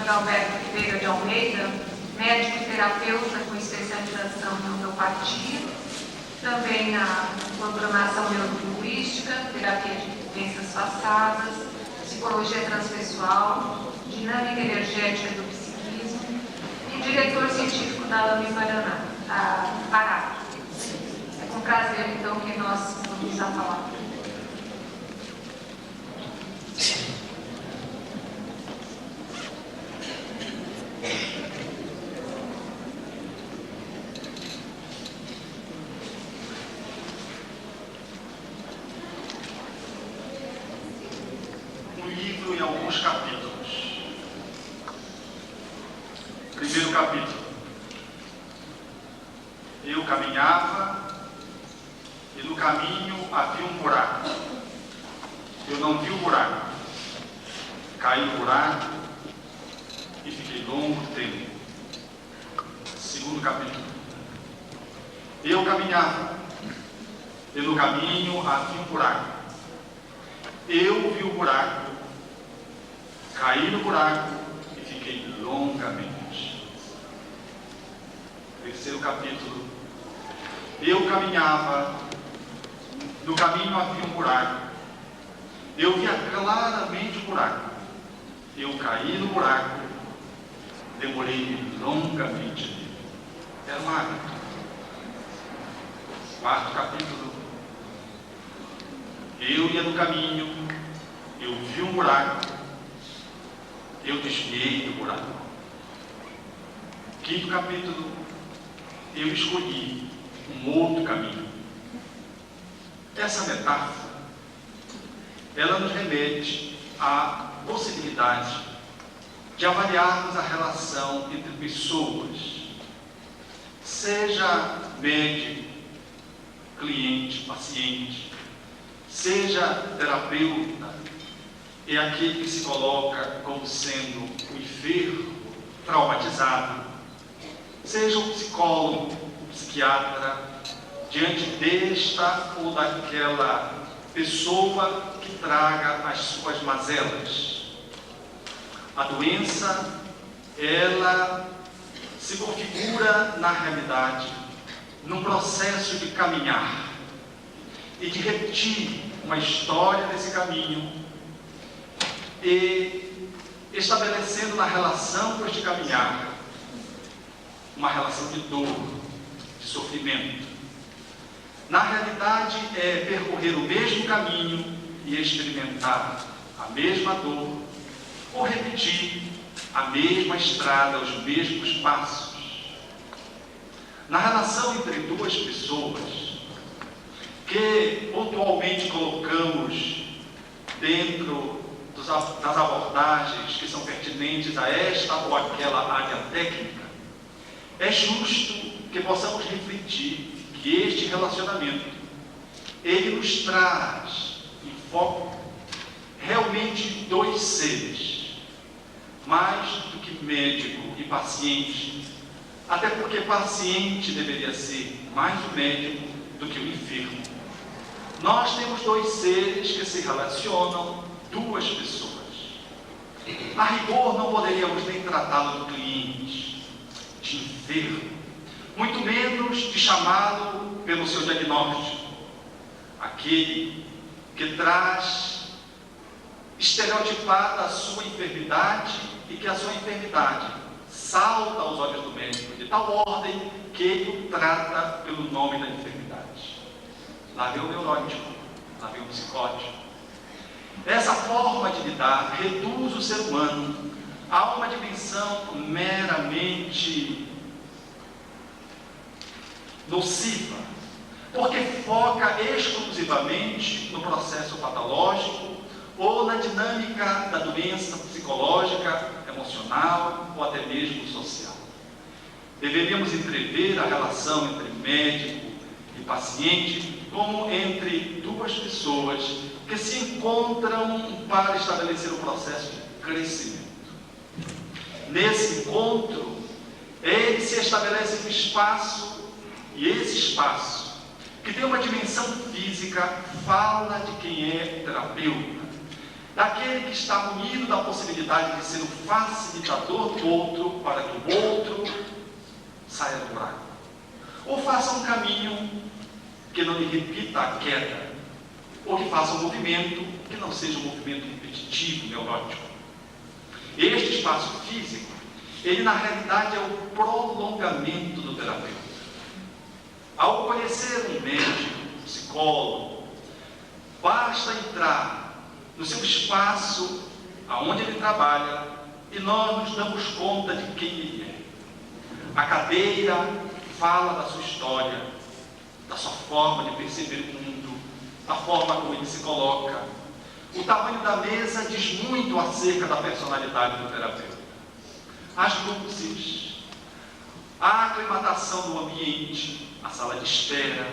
Alberto Ribeiro de Almeida, médico e terapeuta com especialização em homeopatia, também na programação neurolinguística, terapia de vivências passadas, psicologia transpessoal, dinâmica energética do psiquismo e diretor científico da AME Pará. É com prazer, então, que nós vamos a palavra. Livro em alguns capítulos. Primeiro capítulo. Eu caminhava e no caminho havia um buraco. Eu não vi o buraco. Caí no buraco e fiquei longo tempo. Segundo capítulo. Eu caminhava e no caminho havia um buraco. Eu vi o buraco, caí no buraco e fiquei longamente. Terceiro capítulo. Eu caminhava, no caminho havia um buraco. Eu via claramente o buraco. Eu caí no buraco, demorei longamente nele. Era um hábito. Quarto capítulo. Eu ia no caminho, eu vi um buraco, eu desviei do buraco. Quinto capítulo, eu escolhi um outro caminho. Essa metáfora, ela nos remete à possibilidade de avaliarmos a relação entre pessoas, seja médico, cliente, paciente, seja terapeuta, é aquele que se coloca como sendo o enfermo, traumatizado, seja o psicólogo, o psiquiatra, diante desta ou daquela pessoa que traga as suas mazelas. A doença, ela se configura na realidade, num processo de caminhar e de repetir uma história desse caminho e estabelecendo na relação com este caminhar uma relação de dor, de sofrimento. Na realidade é percorrer o mesmo caminho e experimentar a mesma dor ou repetir a mesma estrada, os mesmos passos. Na relação entre duas pessoas que pontualmente colocamos dentro das abordagens que são pertinentes a esta ou aquela área técnica, é justo que possamos refletir que este relacionamento, ele nos traz em foco realmente dois seres, mais do que médico e paciente, até porque paciente deveria ser mais o médico do que o enfermo. Nós temos dois seres que se relacionam, duas pessoas. A rigor não poderíamos nem tratá-lo de cliente, de enfermo, muito menos de chamá-lo pelo seu diagnóstico, aquele que traz estereotipada a sua enfermidade e que a sua enfermidade salta aos olhos do médico de tal ordem que ele o trata pelo nome da enfermidade. Lá vem o neurótico, lá vem o psicótico. Essa forma de lidar reduz o ser humano a uma dimensão meramente nociva, porque foca exclusivamente no processo patológico ou na dinâmica da doença psicológica emocional ou até mesmo social. Deveríamos entrever a relação entre médico e paciente como entre duas pessoas que se encontram para estabelecer um processo de crescimento. Nesse encontro, ele se estabelece um espaço, e esse espaço, que tem uma dimensão física, fala de quem é terapeuta, daquele que está munido da possibilidade de ser um facilitador do outro para que o outro saia do buraco, ou faça um caminho que não lhe repita a queda, ou que faça um movimento que não seja um movimento repetitivo, neurótico. Este espaço físico, ele na realidade é o prolongamento do terapeuta. Ao conhecer um médico, um psicólogo, basta entrar no seu espaço, aonde ele trabalha, e nós nos damos conta de quem ele é. A cadeira fala da sua história, da sua forma de perceber o mundo, da forma como ele se coloca. O tamanho da mesa diz muito acerca da personalidade do terapeuta. As luzes, a aclimatação do ambiente, a sala de espera,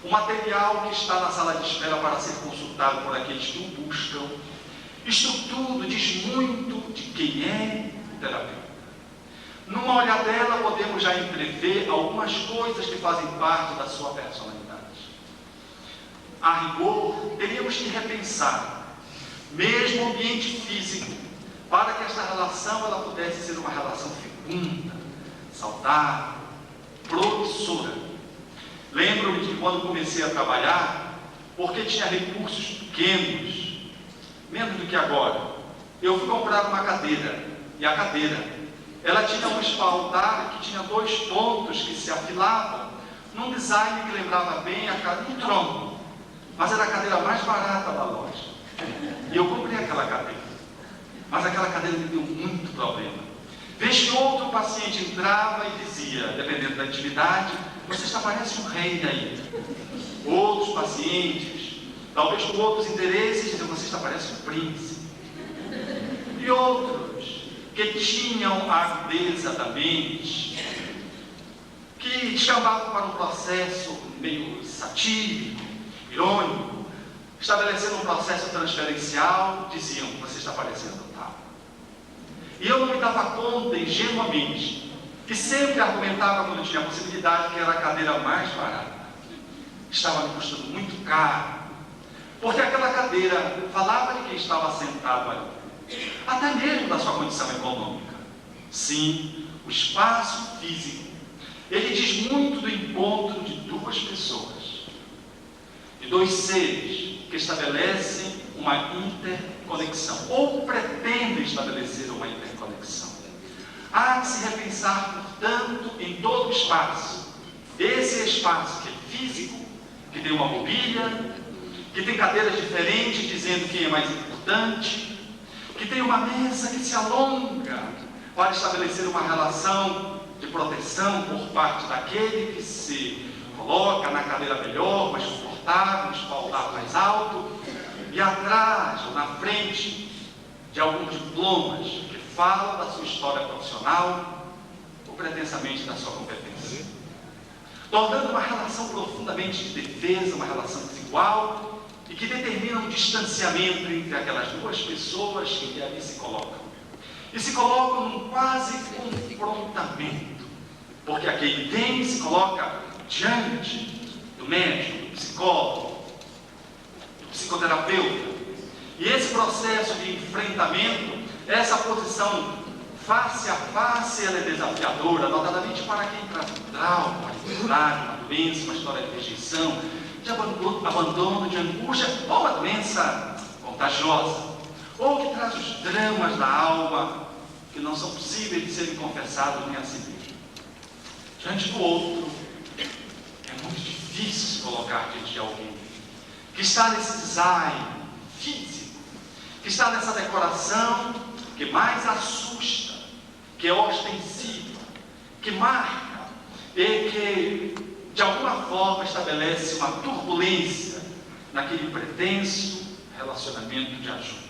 o material que está na sala de espera para ser consultado por aqueles que o buscam, isto tudo diz muito de quem é o terapeuta. Numa olhadela podemos já entrever algumas coisas que fazem parte da sua personalidade. A rigor, teríamos que repensar, mesmo o ambiente físico, para que esta relação ela pudesse ser uma relação fecunda, saudável, promissora. Lembro-me que quando comecei a trabalhar, porque tinha recursos pequenos, menos do que agora, eu fui comprar uma cadeira, e a cadeira, ela tinha um espaldar que tinha 2 pontos que se afilavam, num design que lembrava bem um tronco, mas era a cadeira mais barata da loja. E eu comprei aquela cadeira, mas aquela cadeira me deu muito problema. Vez que outro paciente entrava e dizia, dependendo da atividade, você está parecendo um rei aí. Outros pacientes, talvez com outros interesses, diziam, você está parecendo um príncipe. E outros que tinham a agudeza da mente, que chamavam para um processo meio satírico, irônico, estabelecendo um processo transferencial, diziam, você está parecendo tal. E eu não me dava conta, ingenuamente, que sempre argumentava quando tinha a possibilidade que era a cadeira mais barata. Estava me custando muito caro, porque aquela cadeira falava de quem estava sentado ali, até mesmo da sua condição econômica. Sim, o espaço físico, ele diz muito do encontro de 2 pessoas, de 2 seres que estabelecem uma interconexão, ou pretendem estabelecer uma interconexão. Há que se repensar, portanto, em todo o espaço. Esse espaço que é físico, que tem uma mobília, que tem cadeiras diferentes, dizendo quem é mais importante, que tem uma mesa que se alonga para estabelecer uma relação de proteção por parte daquele que se coloca na cadeira melhor, mais confortável, no espaldar mais alto, e atrás ou na frente de alguns diplomas que falam da sua história profissional ou pretensamente da sua competência, tornando uma relação profundamente de defesa, uma relação desigual e que determina um distanciamento entre aquelas 2 pessoas que ali se colocam. E se colocam num quase confrontamento, porque aquele tem se coloca diante do médico, do psicólogo, do psicoterapeuta. E esse processo de enfrentamento, essa posição face a face, ela é desafiadora, notadamente para quem traz um trauma, uma dificuldade, uma doença, uma história de rejeição, de abandono, de angústia, ou uma doença contagiosa, ou que traz os dramas da alma, que não são possíveis de serem confessados nem a si mesmo. Diante do outro, é muito difícil se colocar diante de alguém que está nesse design físico, que está nessa decoração que mais assusta, que é ostensiva, que marca e que de alguma forma estabelece uma turbulência naquele pretenso relacionamento de ajuda.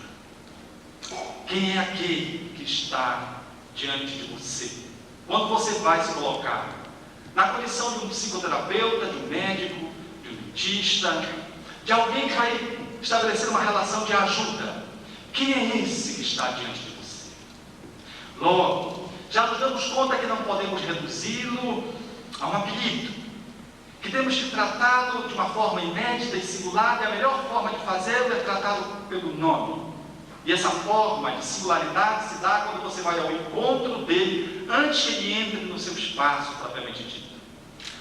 Quem é aquele que está diante de você? Quando você vai se colocar na condição de um psicoterapeuta, de um médico, de um dentista, de alguém que vai estabelecer uma relação de ajuda, quem é esse que está diante de você? Logo, já nos damos conta que não podemos reduzi-lo a um apelido, que temos que tratá-lo de uma forma inédita e singular, e a melhor forma de fazê-lo é tratá-lo pelo nome. E essa forma de singularidade se dá quando você vai ao encontro dele, antes que ele entre no seu espaço propriamente dito.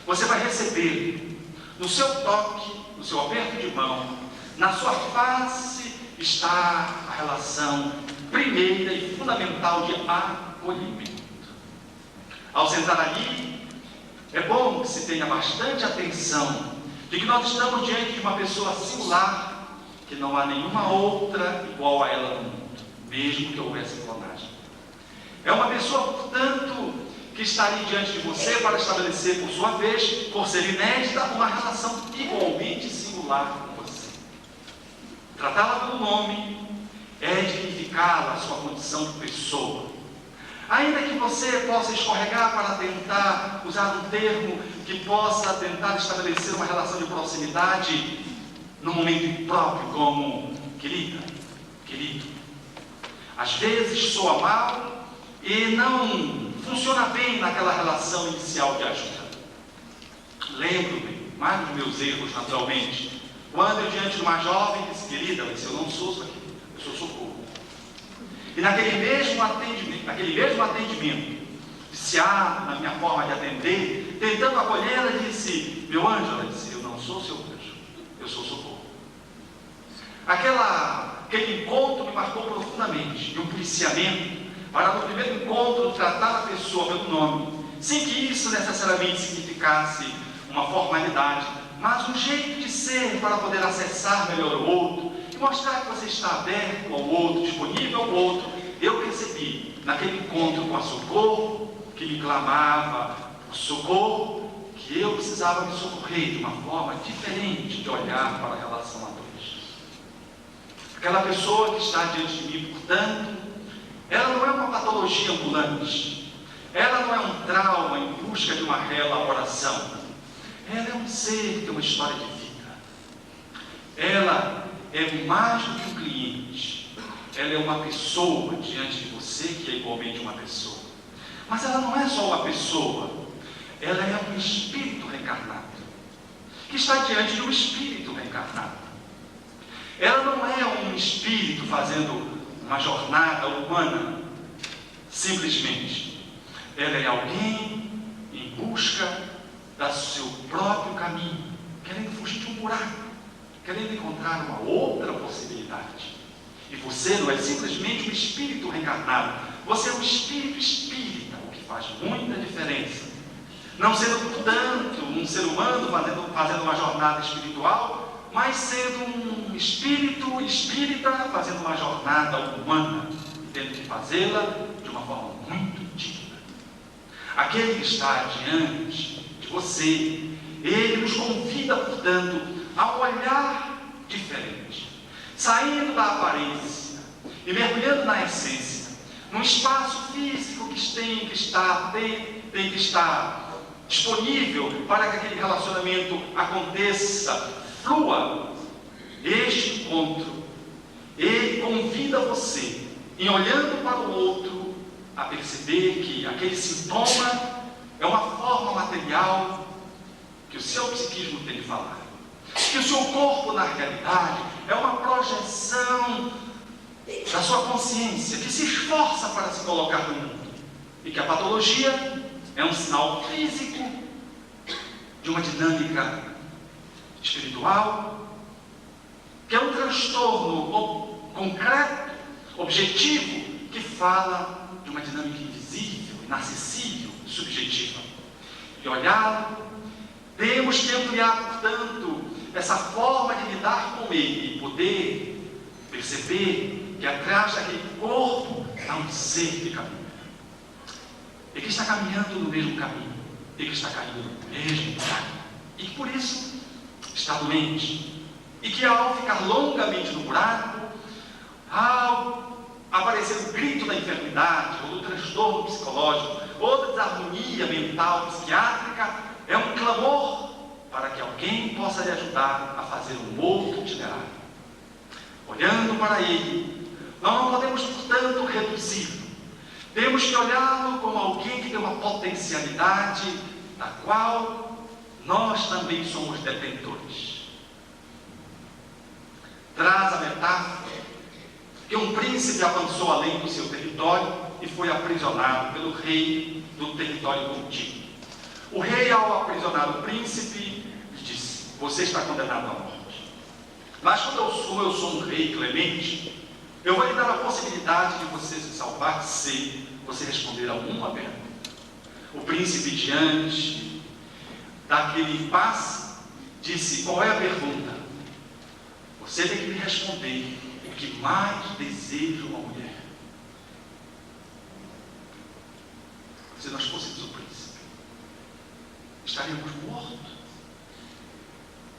Você vai receber no seu toque, no seu aperto de mão, na sua face está a relação primeira e fundamental de acolhimento. Ao sentar ali, é bom que se tenha bastante atenção de que nós estamos diante de uma pessoa singular, que não há nenhuma outra igual a ela no mundo, mesmo que houvesse clonagem. É uma pessoa, portanto, que está ali diante de você para estabelecer, por sua vez, por ser inédita, uma relação igualmente singular com você. Tratá-la pelo nome é dignificá-la, a sua condição de pessoa. Ainda que você possa escorregar para tentar usar um termo que possa tentar estabelecer uma relação de proximidade no momento impróprio, como querida, querido. Às vezes soa mal e não funciona bem naquela relação inicial de ajuda. Lembro-me, mais dos meus erros, naturalmente, quando eu diante de uma jovem disse: querida, eu disse: eu não sou isso aqui, eu sou socorro. E naquele mesmo atendimento, viciado na minha forma de atender, tentando acolhê-la, disse: meu anjo, ela disse: eu não sou seu anjo, eu sou socorro. Aquele encontro me marcou profundamente, de um policiamento, para no primeiro encontro tratar a pessoa pelo nome, sem que isso necessariamente significasse uma formalidade, mas um jeito de ser para poder acessar melhor o outro, e mostrar que você está aberto ao outro, disponível ao outro. Eu percebi, naquele encontro com a Socorro, que me clamava por socorro, que eu precisava me socorrer de uma forma diferente de olhar para a relação a dois. Aquela pessoa que está diante de mim, portanto, ela não é uma patologia ambulante, ela não é um trauma em busca de uma reelaboração, ela é um ser que tem uma história de vida. Ela é mais do que um cliente, ela é uma pessoa diante de você, que é igualmente uma pessoa. Mas ela não é só uma pessoa, ela é um espírito reencarnado, que está diante de um espírito reencarnado. Ela não é um espírito fazendo uma jornada humana, simplesmente. Ela é alguém em busca do seu próprio caminho, querendo fugir de um buraco, querendo encontrar uma outra possibilidade. E você não é simplesmente um espírito reencarnado, você é um espírito espírita, o que faz muita diferença. Não sendo, portanto, um ser humano fazendo uma jornada espiritual, mas sendo um espírito espírita fazendo uma jornada humana, e tendo que fazê-la de uma forma muito digna. Aquele que está diante de você, ele nos convida, portanto, a um olhar diferente, saindo da aparência e mergulhando na essência, num espaço físico que tem que estar disponível para que aquele relacionamento aconteça, flua. Este encontro, ele convida você, em olhando para o outro, a perceber que aquele sintoma é uma forma material que o seu psiquismo tem de falar, que o seu corpo, na realidade, é uma projeção da sua consciência, que se esforça para se colocar no mundo, e que a patologia é um sinal físico de uma dinâmica espiritual, que é um transtorno concreto, objetivo, que fala de uma dinâmica invisível, inacessível, subjetiva. E olhá-lo, temos que ampliar, portanto, essa forma de lidar com ele e poder perceber que atrás daquele corpo há um ser que caminha, e que está caminhando no mesmo caminho, e que está caindo no mesmo buraco, e que por isso está doente, e que ao ficar longamente no buraco, ao aparecer o grito da enfermidade, ou do transtorno psicológico, ou da desarmonia mental psiquiátrica, é um clamor para que alguém possa lhe ajudar a fazer um outro itinerário. Olhando para ele, nós não podemos, portanto, reduzi-lo. Temos que olhá-lo como alguém que tem uma potencialidade da qual nós também somos detentores. Traz a metáfora que um príncipe avançou além do seu território e foi aprisionado pelo rei do território contíguo. O rei, ao aprisionar o príncipe, disse: você está condenado à morte. Mas como eu sou um rei clemente, eu vou lhe dar a possibilidade de você se salvar se você responder a uma pergunta. O príncipe, diante daquele impasse, disse: qual é a pergunta? Você tem que me responder o que mais deseja uma mulher. Se nós fôssemos o príncipe, estaríamos mortos.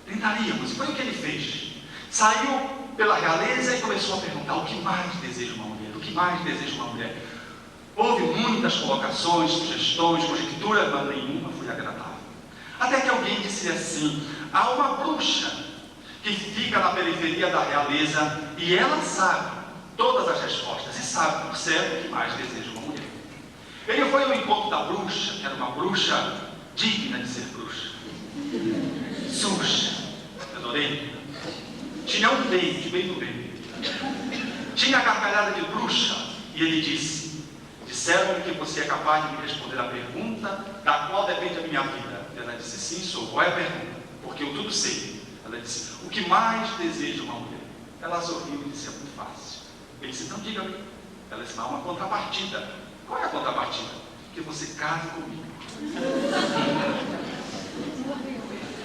Tentaríamos. Foi o que ele fez. Saiu pela realeza e começou a perguntar: o que mais deseja uma mulher? O que mais deseja uma mulher? Houve muitas colocações, sugestões, conjecturas, mas nenhuma foi agradável. Até que alguém disse assim: há uma bruxa que fica na periferia da realeza e ela sabe todas as respostas e sabe por certo o que mais deseja uma mulher. Ele foi ao encontro da bruxa, que era uma bruxa digna de ser bruxa, suja, adorei. Tinha um dente bem no meio, tinha a gargalhada de bruxa, e ele disse: disseram-me que você é capaz de me responder a pergunta da qual depende a minha vida. Ela disse: sim, sou. Qual é a pergunta? Porque eu tudo sei. Ela disse: o que mais deseja uma mulher? Ela sorriu e disse: é muito fácil. Ele disse: então diga-me. Ela disse: não, uma contrapartida. Qual é a contrapartida? Que você case comigo.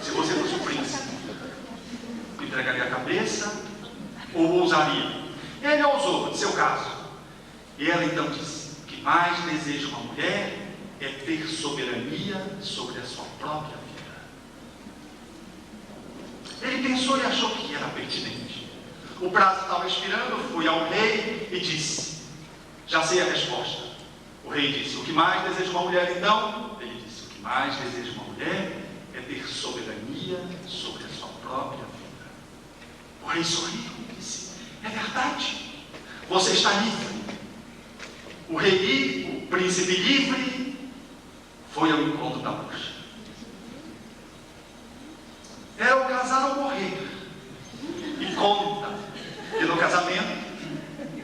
Se você fosse o príncipe, entregaria a cabeça ou ousaria? Ele ousou, no seu caso. E ela então disse: o que mais deseja uma mulher é ter soberania sobre a sua própria vida. Ele pensou e achou que era pertinente. O prazo estava expirando, foi ao rei e disse: já sei a resposta. O rei disse: o que mais deseja uma mulher então? Ele disse: o que mais deseja uma mulher é ter soberania sobre a sua própria vida. O rei sorriu e disse: é verdade, você está livre. O rei, o príncipe livre, foi ao encontro da bruxa. Era o casar ou morrer. E conta que no casamento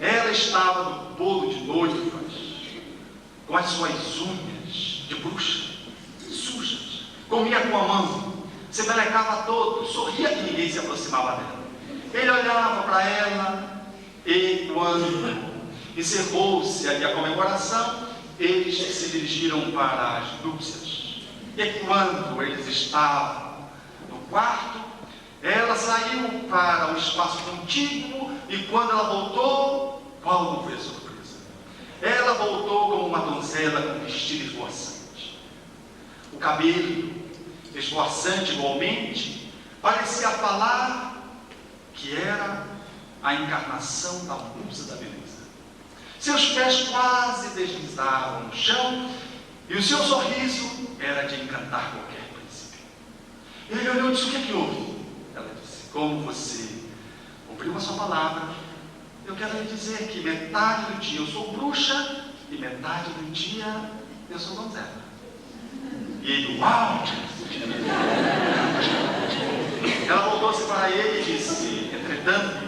ela estava no bolo de noivas, com as suas unhas de bruxa sujas, comia com a mão, se melecava todo, sorria que ninguém se aproximava dela. Ele olhava para ela e, quando encerrou-se ali a comemoração, eles se dirigiram para as núpcias. E quando eles estavam no quarto, ela saiu para o espaço contíguo, e quando ela voltou, qual não foi a surpresa? Ela voltou como uma donzela com vestido esvoaçante. O cabelo esvoaçante igualmente parecia falar que era a encarnação da musa da beleza. Seus pés quase deslizavam no chão e o seu sorriso era de encantar qualquer príncipe. Ele olhou e disse: o que é que houve? Ela disse: como você cumpriu a sua palavra, eu quero lhe dizer que metade do dia eu sou bruxa e metade do dia eu sou donzela. E ele: uau! Ela voltou-se para ele e disse: entretanto,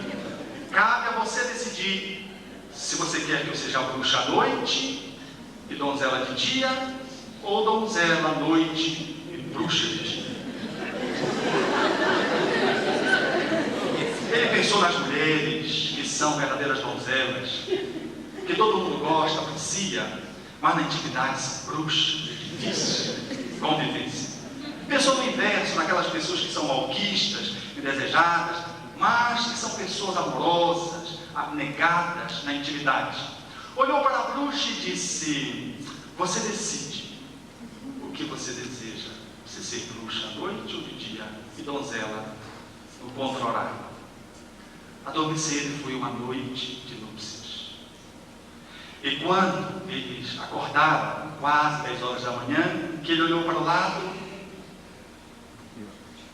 cabe a você decidir se você quer que eu seja bruxa à noite e donzela de dia, ou donzela à noite e bruxa de dia. Ele pensou nas mulheres que são verdadeiras donzelas, que todo mundo gosta, aprecia, mas na intimidade são bruxas, é difícil convivência. Pensou no inverso, naquelas pessoas que são malquistas, indesejadas, mas que são pessoas amorosas, abnegadas na intimidade. Olhou para a bruxa e disse: você decide o que você deseja, se ser bruxa à noite ou de dia e donzela no ponto horário. Adormecer foi uma noite de núpcias. E quando eles acordaram, quase 10 horas da manhã, que ele olhou para o lado,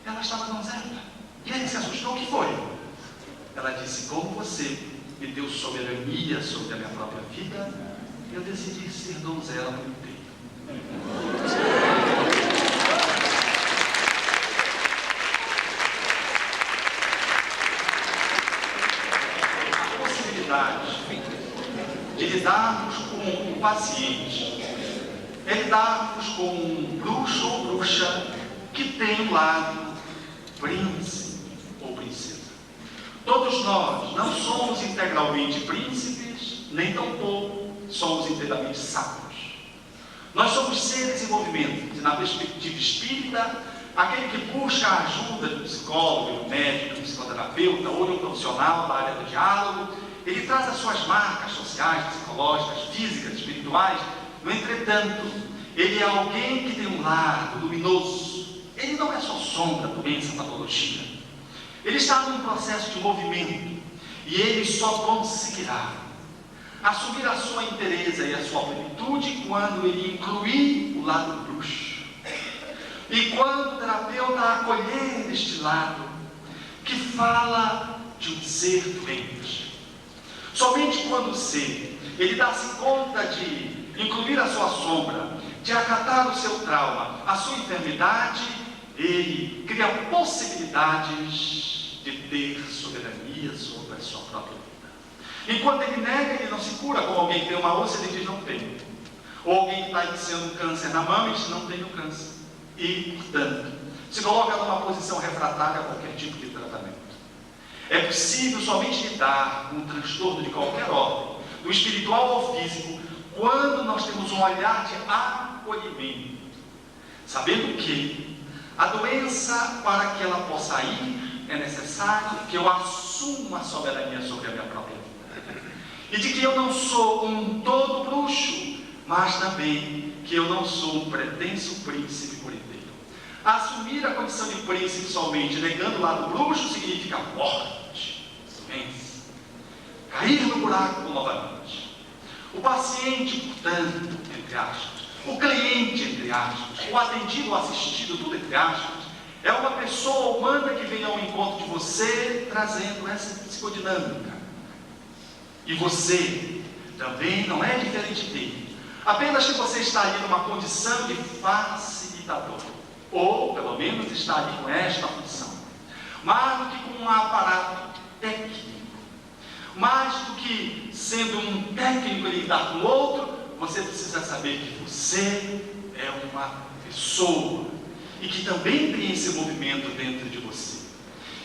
ela estava donzela. E ele se assustou. O que foi? Ela disse: como você me deu soberania sobre a minha própria vida, eu decidi ser donzela por inteiro. A possibilidade de lidarmos com o paciente é lidarmos com um bruxo ou bruxa que tem um lado príncipe ou princesa. Todos nós não somos integralmente príncipes, nem tampouco somos inteiramente sábios. Nós somos seres em movimento, e na perspectiva espírita, aquele que busca a ajuda do psicólogo, do médico, do psicoterapeuta ou de um profissional da área do diálogo, ele traz as suas marcas sociais, psicológicas, físicas, espirituais. No entretanto, ele é alguém que tem um lado luminoso. Ele não é só sombra, doença, patologia. Ele está num processo de movimento, e ele só conseguirá assumir a sua inteireza e a sua plenitude quando ele incluir o lado bruxo. E quando o terapeuta acolher este lado, que fala de um ser doente. Somente quando o ser, ele dá-se conta de incluir a sua sombra, de acatar o seu trauma, a sua enfermidade, ele cria possibilidades de ter soberania sobre a sua própria vida. Enquanto ele nega, ele não se cura. Como alguém que tem uma úlcera, ele diz: não tenho. Ou alguém que está iniciando um câncer na mama, ele diz: não tenho câncer. E, portanto, se coloca numa posição refratária a qualquer tipo de tratamento. É possível somente lidar com um transtorno de qualquer ordem, do espiritual ao físico, quando nós temos um olhar de acolhimento, sabendo que a doença, para que ela possa ir, é necessário que eu assuma a soberania sobre a minha própria vida. E de que eu não sou um todo bruxo, mas também que eu não sou um pretenso príncipe por inteiro. Assumir a condição de príncipe somente, negando o lado bruxo, significa morte, doença, cair no buraco novamente. O paciente, portanto, entre aspas, o cliente, entre aspas, o atendido, o assistido, tudo entre aspas, é uma pessoa humana que vem ao encontro de você, trazendo essa psicodinâmica. E você também não é diferente dele, apenas que você está ali numa condição de facilitador, ou pelo menos está ali com esta função, mais do que com um aparato técnico, mais do que sendo um técnico em lidar com o outro. Você precisa saber que você é uma pessoa e que também tem esse movimento dentro de você.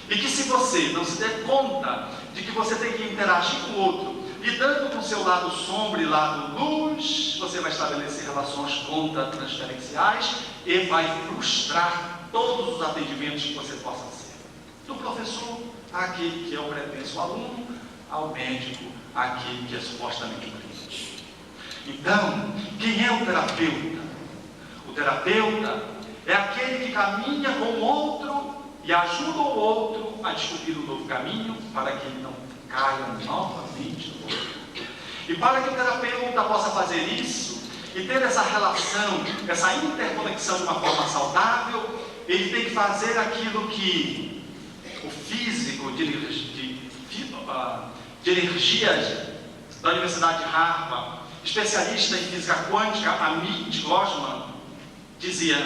E que se você não se der conta de que você tem que interagir com o outro, lidando com o seu lado sombra e lado luz, você vai estabelecer relações contra-transferenciais e vai frustrar todos os atendimentos que você possa ser. Do professor, aquele que é o pretenso aluno, ao médico, aquele que é supostamente o cliente. Então, quem é o terapeuta? O terapeuta é aquele que caminha com o outro e ajuda o outro a descobrir um novo caminho para que ele não caia novamente no outro. E para que o terapeuta possa fazer isso e ter essa relação, essa interconexão de uma forma saudável, ele tem que fazer aquilo que o físico de energias da Universidade de Harvard, especialista em física quântica, Amit Gosman, dizia,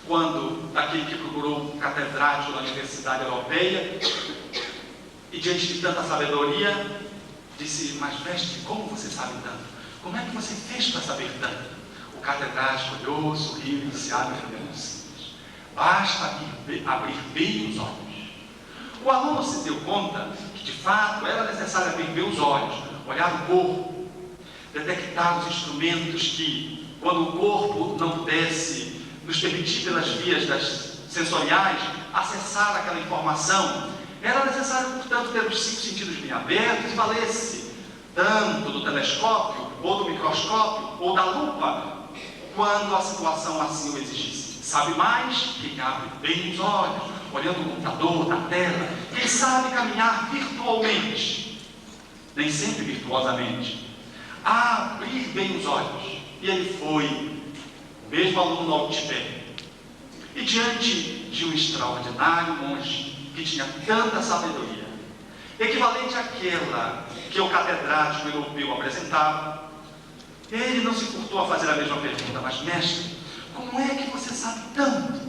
quando aquele que procurou um catedrático na Universidade Europeia, e diante de tanta sabedoria, disse: mas mestre, como você sabe tanto? Como é que você fez para saber tanto? O catedrático olhou, sorriu e disse: ah, meu filho, é muito simples. Basta abrir bem os olhos. O aluno se deu conta que de fato era necessário abrir bem os olhos, olhar o corpo, detectar os instrumentos que, quando o corpo não pudesse nos permitir pelas vias sensoriais acessar aquela informação, era necessário, portanto, ter os 5 sentidos bem abertos e valer-se tanto do telescópio, ou do microscópio, ou da lupa, quando a situação assim o exigisse. Sabe mais quem abre bem os olhos, olhando o computador, na tela, quem sabe caminhar virtualmente, nem sempre virtuosamente, a abrir bem os olhos. E ele foi, o mesmo aluno ao Tibete. E diante de um extraordinário monge que tinha tanta sabedoria, equivalente àquela que o catedrático europeu apresentava, ele não se furtou a fazer a mesma pergunta: mas mestre, como é que você sabe tanto?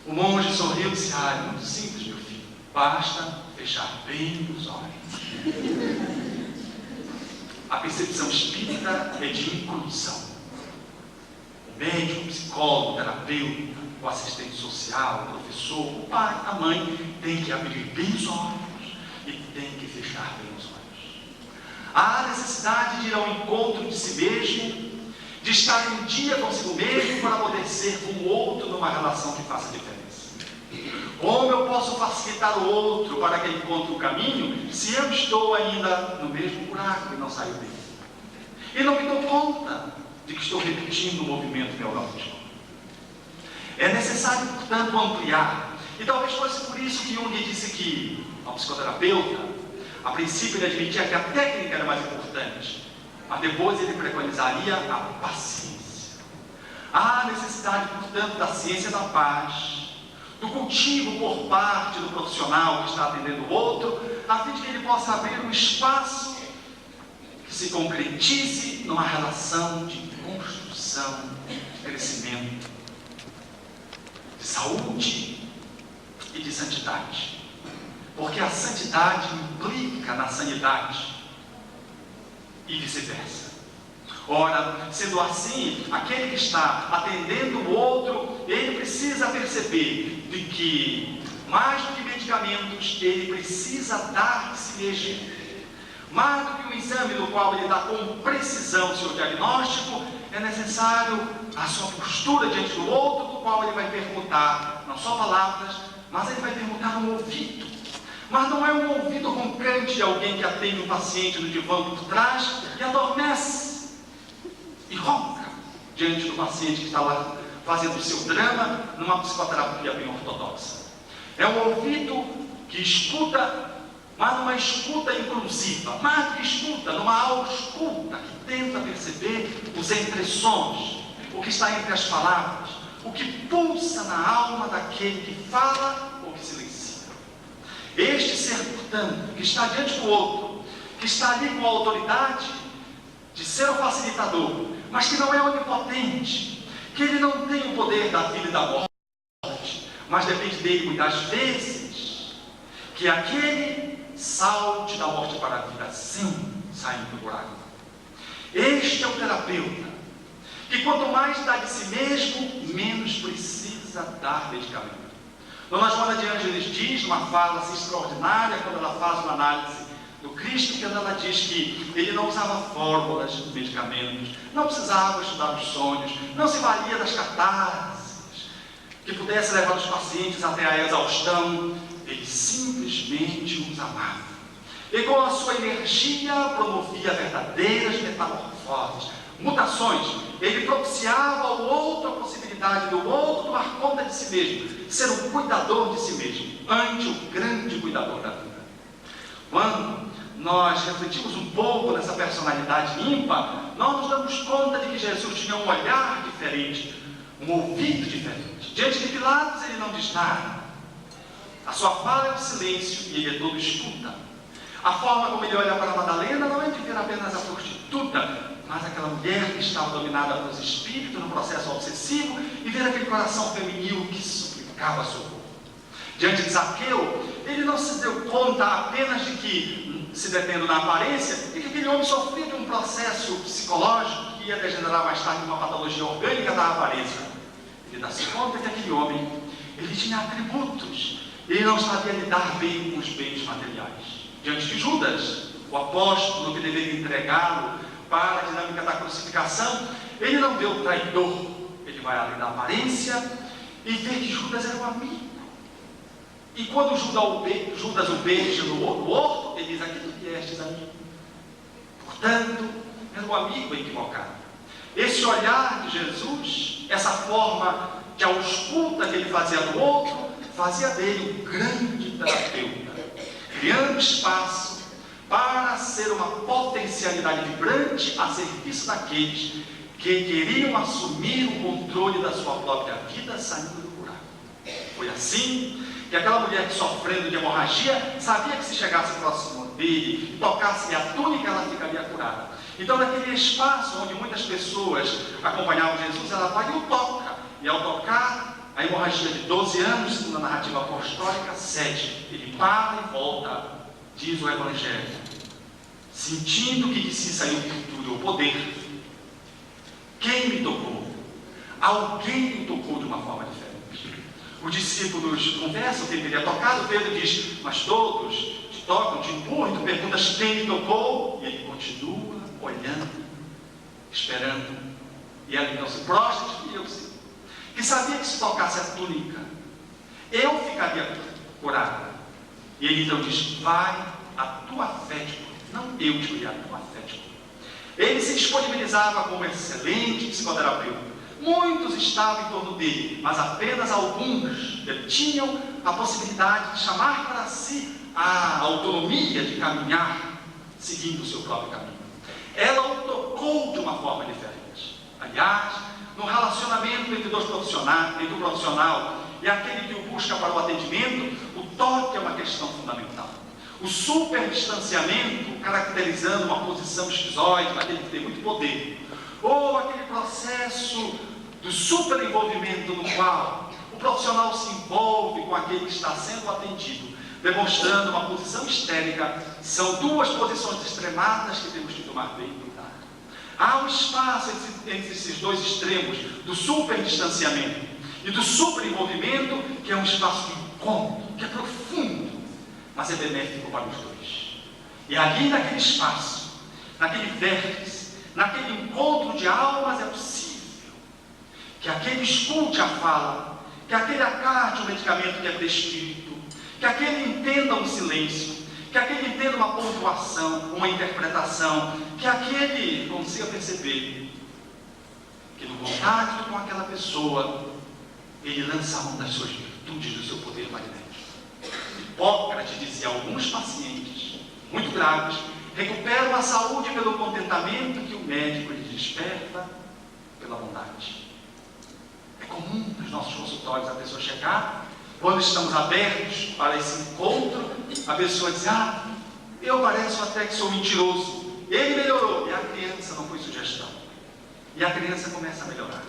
O monge sorriu e disse: é muito simples, meu filho, basta fechar bem os olhos. A percepção espírita é de inclusão. O médico, o psicólogo, o terapeuta, o assistente social, o professor, o pai, a mãe tem que abrir bem os olhos e tem que fechar bem os olhos. Há necessidade de ir ao encontro de si mesmo, de estar em dia consigo mesmo para poder ser com o outro numa relação que faça diferença. Como eu posso facilitar o outro para que ele encontre o caminho se eu estou ainda no mesmo buraco e não saio dele? E não me dou conta de que estou repetindo o movimento neurológico. É necessário, portanto, ampliar. E talvez fosse por isso que Jung disse que, ao psicoterapeuta, a princípio ele admitia que a técnica era mais importante, mas depois ele preconizaria a paciência. Há necessidade, portanto, da ciência da paz, do cultivo por parte do profissional que está atendendo o outro, a fim de que ele possa abrir um espaço que se concretize numa relação de construção, de crescimento, de saúde e de santidade. Porque a santidade implica na sanidade e vice-versa. Ora, sendo assim, aquele que está atendendo o outro, ele precisa perceber de que, mais do que medicamentos, ele precisa dar de si mesmo. Mais do que um exame no qual ele dá com precisão o seu diagnóstico, é necessário a sua postura diante do outro, do qual ele vai perguntar, não só palavras, mas ele vai perguntar um ouvido. Mas não é um ouvido roncante de alguém que atende um paciente no divã por trás e adormece e ronca diante do paciente que está lá fazendo o seu drama numa psicoterapia bem ortodoxa. É um ouvido que escuta, mas numa escuta inclusiva, mais do que escuta, numa ausculta que tenta perceber os entressons, o que está entre as palavras, o que pulsa na alma daquele que fala ou que silencia. Este ser, portanto, que está diante do outro, que está ali com a autoridade de ser o facilitador, mas que não é onipotente, que ele não tem o poder da vida e da morte, mas depende dele muitas vezes, que aquele salte da morte para a vida, sim, saindo do buraco. Este é o terapeuta, que quanto mais dá de si mesmo, menos precisa dar medicamento. Dona Joana de Ângeles diz, numa fala assim, extraordinária, quando ela faz uma análise do Cristo, que ela diz que ele não usava fórmulas de medicamentos, não precisava estudar os sonhos, não se valia das catarses que pudesse levar os pacientes até a exaustão. Ele simplesmente os amava. E com a sua energia promovia verdadeiras metamorfoses, mutações. Ele propiciava ao outro a possibilidade do outro tomar conta de si mesmo, ser o cuidador de si mesmo, ante o grande cuidador da vida. Quando nós refletimos um pouco nessa personalidade ímpar, nós nos damos conta de que Jesus tinha um olhar diferente, um ouvido diferente. Diante de Pilatos ele não diz nada. A sua fala é o silêncio e ele é todo escuta. A forma como ele olha para Madalena não é de ver apenas a prostituta, mas aquela mulher que estava dominada pelos espíritos no processo obsessivo, e ver aquele coração feminil que suplicava socorro. Diante de Zaqueu, ele não se deu conta apenas de que, se detendo na aparência, de que aquele homem sofria de um processo psicológico que ia degenerar mais tarde em uma patologia orgânica da aparência. Ele dá-se conta que aquele homem, ele tinha atributos, ele não sabia lidar bem com os bens materiais. Diante de Judas, o apóstolo que deveria entregá-lo para a dinâmica da crucificação, ele não vê o traidor, ele vai além da aparência e vê que Judas era um amigo. E quando Judas o beija no horto, ele diz: aqui tu viestes amigo. Portanto, era um amigo equivocado. Esse olhar de Jesus, essa forma de ausculta que ele fazia do outro, fazia dele um grande terapeuta, criando espaço para ser uma potencialidade vibrante a serviço daqueles que queriam assumir o controle da sua própria vida saindo do buraco. Foi assim que aquela mulher sofrendo de hemorragia sabia que se chegasse próximo dele e tocasse a túnica, ela ficaria curada. Então, naquele espaço onde muitas pessoas acompanhavam Jesus, ela vai e o toca. E ao tocar, a hemorragia de 12 anos, segundo a narrativa apostólica, cede. Ele para e volta, diz o Evangelho, sentindo que de si saiu virtude ou poder. Quem me tocou? Alguém me tocou de uma forma diferente. Os discípulos conversam, quem teria tocado. Pedro diz, mas todos te tocam, te empurram, e tu perguntas quem me tocou? E ele continua olhando, esperando. E ela então se prostra e eu sim. Que sabia que se tocasse a túnica, eu ficaria curada. E ele então diz, vai, a tua fé te cura. Não eu te curei, a tua fé te cura. Ele se disponibilizava como excelente psicoterapeuta. Muitos estavam em torno dele, mas apenas alguns tinham a possibilidade de chamar para si a autonomia de caminhar seguindo o seu próprio caminho. Ela o tocou de uma forma diferente. Aliás, no relacionamento entre o profissional e aquele que o busca para o atendimento, o toque é uma questão fundamental. O superdistanciamento, caracterizando uma posição esquizoide, aquele que tem muito poder, ou aquele processo do superenvolvimento no qual o profissional se envolve com aquele que está sendo atendido, demonstrando uma posição histérica, são duas posições extremadas que temos que tomar bem cuidado. Há um espaço entre esses dois extremos, do superdistanciamento e do superenvolvimento, que é um espaço de encontro, que é profundo, mas é benéfico para os dois. E ali naquele espaço, naquele vértice, naquele encontro de almas, é possível que aquele escute a fala, que aquele acate o medicamento que é prescrito, que aquele entenda um silêncio, que aquele entenda uma pontuação, uma interpretação, que aquele consiga perceber que no contato com aquela pessoa, ele lança a mão das suas virtudes, do seu poder magnético. Hipócrates dizia a alguns pacientes muito graves recuperam a saúde pelo contentamento que o médico lhes desperta pela bondade. É comum nos nossos consultórios a pessoa chegar, quando estamos abertos para esse encontro, a pessoa diz, eu pareço até que sou mentiroso, ele melhorou, e a criança não foi sugestão, e a criança começa a melhorar.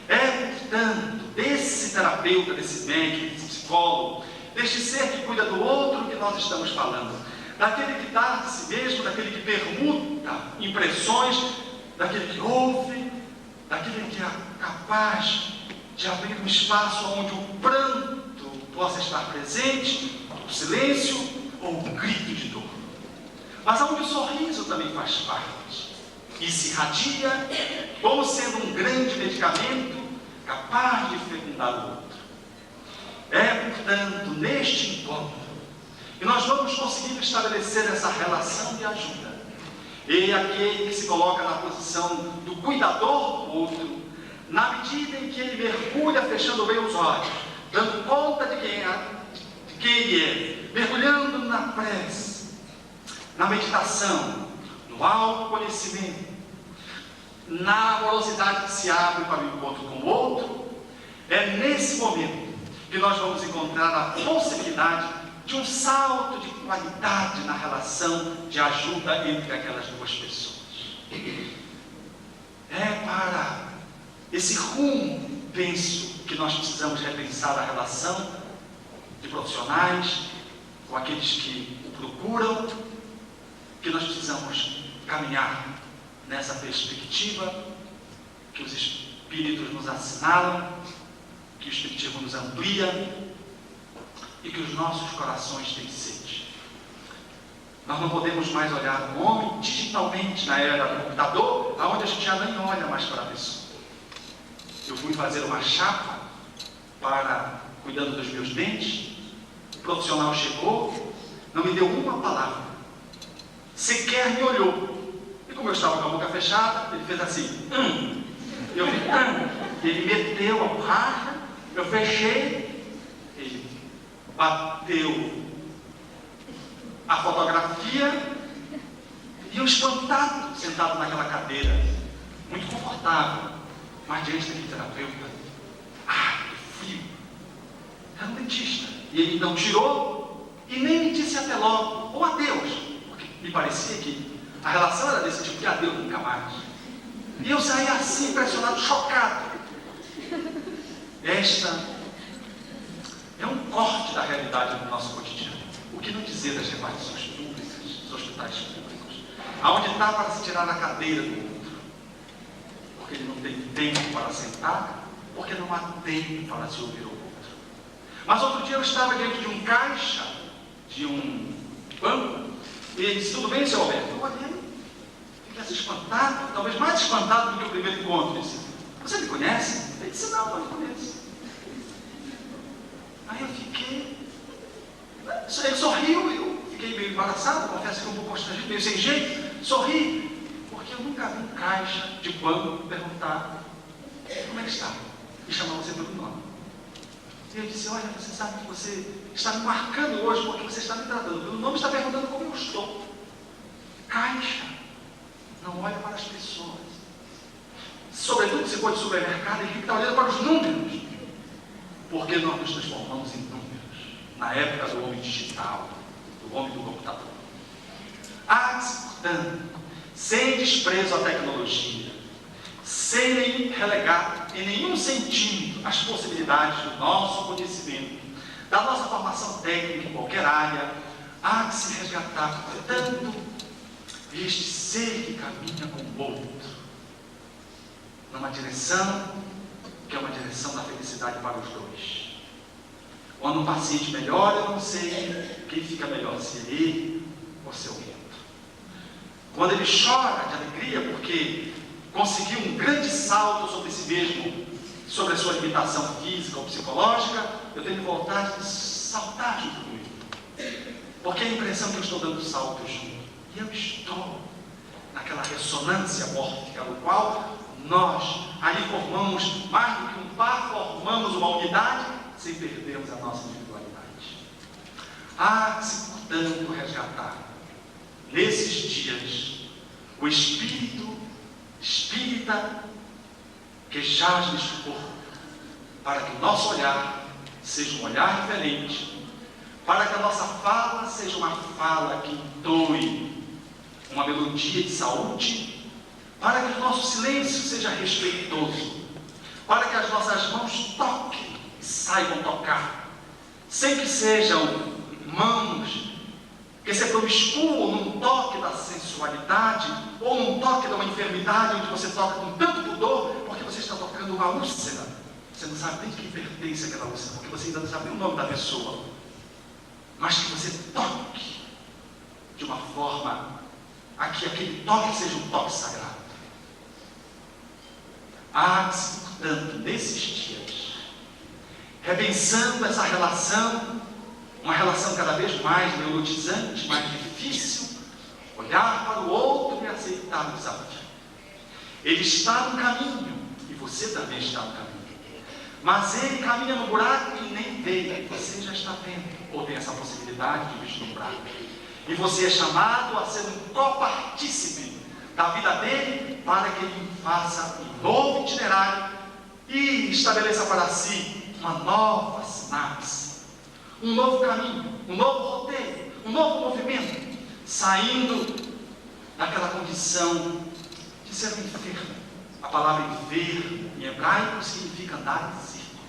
É, portanto, desse terapeuta, desse médico, desse psicólogo, deste ser que cuida do outro que nós estamos falando, daquele que dá de si mesmo, daquele que permuta impressões, daquele que ouve, daquele que é capaz de abrir um espaço onde o pranto possa estar presente, o silêncio ou o grito de dor. Mas onde o sorriso também faz parte e se irradia como sendo um grande medicamento capaz de fecundar o outro. É, portanto, neste encontro que nós vamos conseguir estabelecer essa relação de ajuda. E aquele que se coloca na posição do cuidador do outro, na medida em que ele mergulha fechando bem os olhos, dando conta de quem ele é, mergulhando na prece, na meditação, no autoconhecimento, na amorosidade que se abre para o encontro com o outro, é nesse momento que nós vamos encontrar a possibilidade de um salto de qualidade na relação de ajuda entre aquelas duas pessoas. É para esse rumo, penso, que nós precisamos repensar a relação de profissionais com aqueles que o procuram, que nós precisamos caminhar nessa perspectiva que os Espíritos nos assinalam, que o Espiritismo nos amplia e que os nossos corações têm sede. Nós não podemos mais olhar o homem digitalmente na era do computador, aonde a gente já nem olha mais para a pessoa. Eu fui fazer uma chapa cuidando dos meus dentes, o profissional chegou, não me deu uma palavra, sequer me olhou. E como eu estava com a boca fechada, ele fez assim, eu vi, ele meteu a borracha, eu fechei, ele bateu a fotografia E eu espantado, sentado naquela cadeira, muito confortável, mas diante daquele terapeuta. Que frio! Era um dentista. E ele não tirou e nem me disse até logo, ou adeus, porque me parecia que a relação era desse tipo de adeus nunca mais. E eu saí assim, impressionado, chocado. Esta é um corte da realidade do nosso cotidiano. O que não dizer das repartições públicas, dos hospitais públicos, aonde está para se tirar a cadeira do outro, porque ele não tem tempo para sentar, porque não há tempo para se ouvir o outro. Mas outro dia eu estava diante de um caixa, de um banco, e ele disse, tudo bem, seu Alberto? Eu olhei, fiquei assim espantado, talvez mais espantado do que o primeiro encontro. Ele disse, você me conhece? Ele disse, não me conheço. Aí eu fiquei, ele sorriu, eu fiquei meio embaraçado, confesso que um pouco constrangido, meio sem jeito, sorri, porque eu nunca vi um caixa de banco perguntar, como é que está? E chamar você pelo nome. E eu disse, olha, você sabe que você está me marcando hoje, porque você está me tratando pelo nome, está perguntando como eu estou. Caixa não olha para as pessoas. Sobretudo se for de supermercado, ele está olhando para os números. Porque nós nos transformamos em números. Na época do homem digital, do homem do computador. Portanto, sem desprezo à tecnologia, sem relegar em nenhum sentido as possibilidades do nosso conhecimento, da nossa formação técnica em qualquer área, há que se resgatar, portanto, este ser que caminha com o outro, numa direção que é uma direção da felicidade para os dois. Quando um paciente melhora, eu não sei quem fica melhor, se ele ou seu neto. Quando ele chora de alegria porque conseguiu um grande salto sobre si mesmo, sobre a sua limitação física ou psicológica, eu tenho vontade de saltar junto com ele. Porque é a impressão que eu estou dando salto junto. E eu estou naquela ressonância mórfica no qual nós ali formamos, mais do que um par, formamos uma unidade, sem perdermos a nossa individualidade. Há que se, portanto, resgatar, nesses dias, o espírito espírita que jaz neste corpo, para que o nosso olhar seja um olhar diferente, para que a nossa fala seja uma fala que entoe uma melodia de saúde, para que o nosso silêncio seja respeitoso, para que as nossas mãos toquem e saibam tocar, sem que sejam mãos que se promiscuam num toque da sensualidade ou num toque de uma enfermidade onde você toca com tanto pudor, porque você está tocando uma úlcera. Você não sabe nem de quem pertence aquela úlcera, porque você ainda não sabe nem o nome da pessoa. Mas que você toque de uma forma a que aquele toque seja um toque sagrado. Há-se, portanto, nesses dias, repensando essa relação, uma relação cada vez mais neurotizante, mais difícil, olhar para o outro e aceitar o desafio. Ele está no caminho, e você também está no caminho. Mas ele caminha no buraco e nem vê, você já está vendo, ou tem essa possibilidade de vislumbrar. E você é chamado a ser um copartícipe da vida dele, para que ele faça um novo itinerário e estabeleça para si uma nova sinapse, um novo caminho, um novo roteiro, um novo movimento, saindo daquela condição de ser um enfermo. A palavra enfermo em hebraico significa andar em círculo,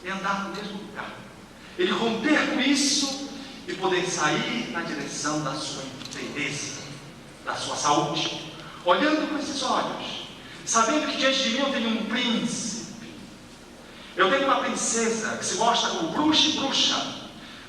é andar no mesmo lugar. Ele romper com isso e poder sair na direção da sua inteireza, da sua saúde, olhando com esses olhos, sabendo que diante de mim eu tenho um príncipe, eu tenho uma princesa que se mostra como bruxa e bruxa,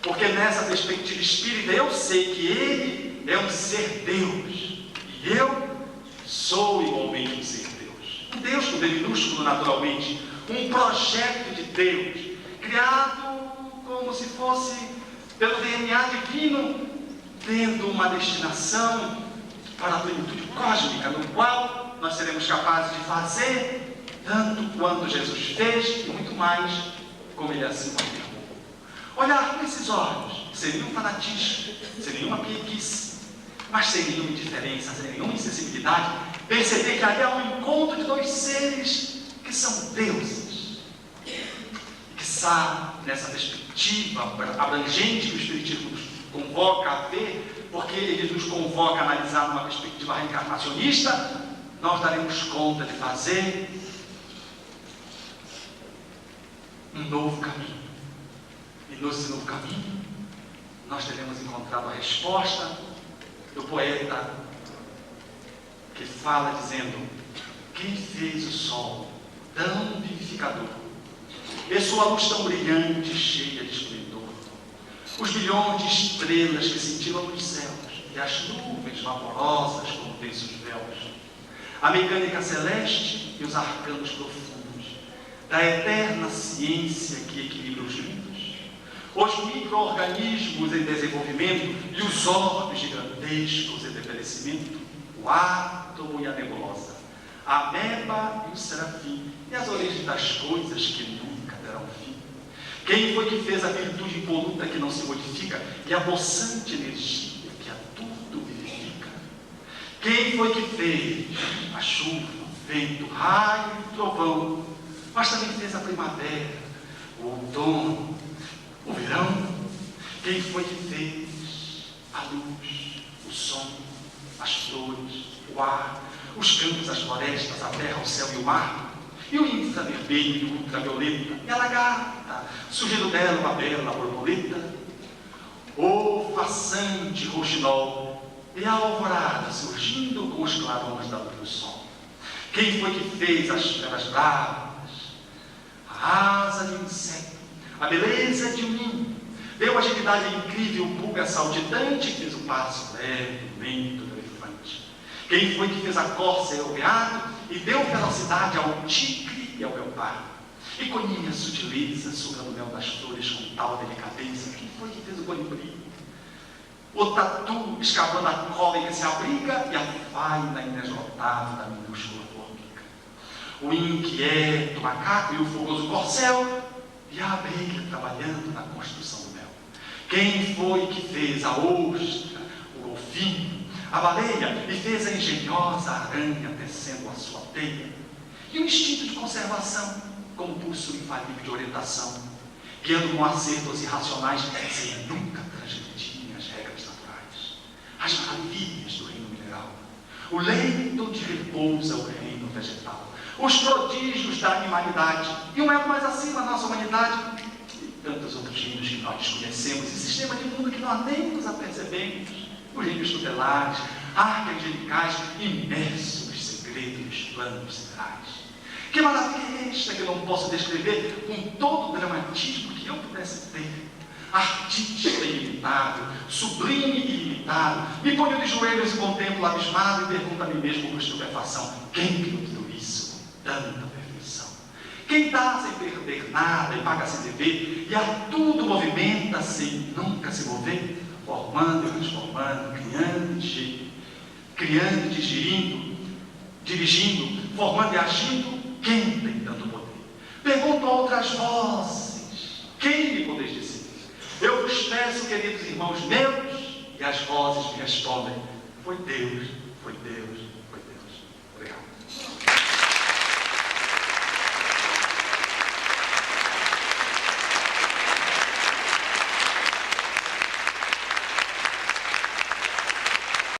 porque nessa perspectiva espírita eu sei que ele é um ser Deus, e eu sou igualmente um ser Deus. Um Deus com D minúsculo naturalmente, um projeto de Deus, criado como se fosse pelo DNA divino, tendo uma destinação para a plenitude cósmica, no qual nós seremos capazes de fazer tanto quanto Jesus fez, e muito mais, como ele assim confirmou. Olhar com esses olhos, sem nenhum fanatismo, sem nenhuma pieguice, mas sem nenhuma indiferença, sem nenhuma insensibilidade, perceber que ali há um encontro de dois seres que são deuses. E que sabe, nessa perspectiva abrangente que o Espiritismo nos convoca a ver, porque ele nos convoca a analisar numa perspectiva reencarnacionista, nós daremos conta de fazer um novo caminho. E nesse novo caminho, nós teremos encontrado a resposta do poeta que fala dizendo: quem fez o sol tão vivificador e sua luz tão brilhante e cheia de esplendor, os bilhões de estrelas que cintilam nos céus e as nuvens vaporosas como densos véus, a mecânica celeste e os arcanos profundos da eterna ciência que equilibra os mundos, os micro-organismos em desenvolvimento e os orbes gigantescos em deperecimento, o átomo e a nebulosa, a ameba e o serafim, e as origens das coisas que nunca terão fim. Quem foi que fez a virtude impoluta que não se modifica e a possante energia que a tudo vivifica? Quem foi que fez a chuva, o vento, o raio e o trovão, mas também fez a primavera, o outono, o verão? Quem foi que fez a luz, o som, as flores, o ar, os campos, as florestas, a terra, o céu e o mar? E o infravermelho e o ultravioleta, e a lagarta, surgindo dela uma bela borboleta, o façante roxinol, e a alvorada surgindo com os clarões da luz do sol. Quem foi que fez as feras bravas, a asa de um inseto, a beleza de um ninho, deu agilidade incrível, pulga saltitante, que fez o passo leve, lento do elefante? Quem foi que fez a corça e o veado e deu velocidade ao tigre e ao leopardo? E conhecia a sutileza, sugando o mel das flores com tal delicadeza? Quem foi que fez o colibri? O tatu escavando a cobra que se abriga e a faina inesgotável da minúscula formiga? O inquieto macaco e o fogoso corcel e a abelha trabalhando na construção do mel? Quem foi que fez a ostra, o golfinho, a baleia e fez a engenhosa aranha tecendo a sua teia? E o instinto de conservação como pulso infalível de orientação, guiando com acertos irracionais sem nunca transgredirem as regras naturais? As maravilhas do reino mineral, o leito onde repousa o reino vegetal, os prodígios da animalidade e um elo mais acima da nossa humanidade, e tantos outros reinos que nós desconhecemos, e sistema de mundo que nós nem nos apercebemos, os reinos tutelares, arcangelicais, imersos nos segredos dos planos centrais. Que maravilha é esta que eu não posso descrever com todo o dramatismo que eu pudesse ter? Artista ilimitado, sublime e ilimitado, me ponho de joelhos e contemplo abismado e pergunto a mim mesmo com estupefação: quem criou isso com tanta perfeição? Quem dá sem perder nada e paga sem dever, e a tudo movimenta sem nunca se mover, formando e transformando, criando e digerindo, dirigindo, formando e agindo? Quem tem tanto poder? Pergunto a outras vozes: quem me podeis dizer? Eu vos peço, queridos irmãos meus, e as vozes me respondem: foi Deus